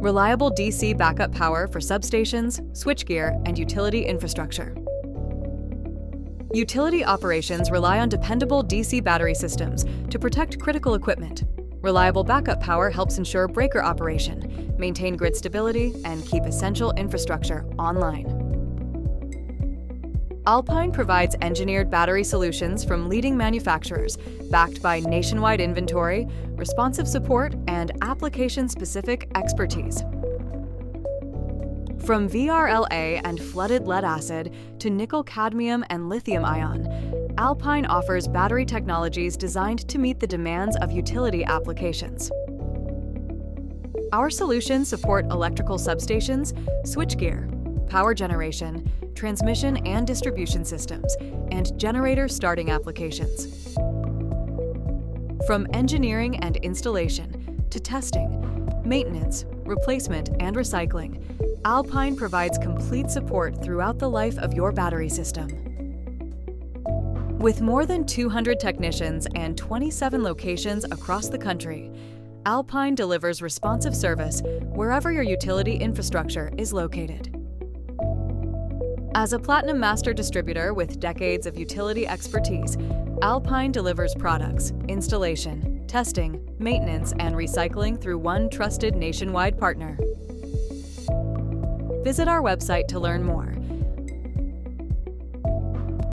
Reliable DC backup power for substations, switchgear, and utility infrastructure. Utility operations rely on dependable DC battery systems to protect critical equipment. Reliable backup power helps ensure breaker operation, maintain grid stability, and keep essential infrastructure online. Alpine provides engineered battery solutions from leading manufacturers, backed by nationwide inventory, responsive support, and application-specific expertise. From VRLA and flooded lead acid to nickel cadmium and lithium ion, Alpine offers battery technologies designed to meet the demands of utility applications. Our solutions support electrical substations, switchgear, power generation, transmission and distribution systems, and generator starting applications. From engineering and installation to testing, maintenance, replacement, and recycling, Alpine provides complete support throughout the life of your battery system. With more than 200 technicians and 27 locations across the country, Alpine delivers responsive service wherever your utility infrastructure is located. As a Platinum Master distributor with decades of utility expertise, Alpine delivers products, installation, testing, maintenance, and recycling through one trusted nationwide partner. Visit our website to learn more.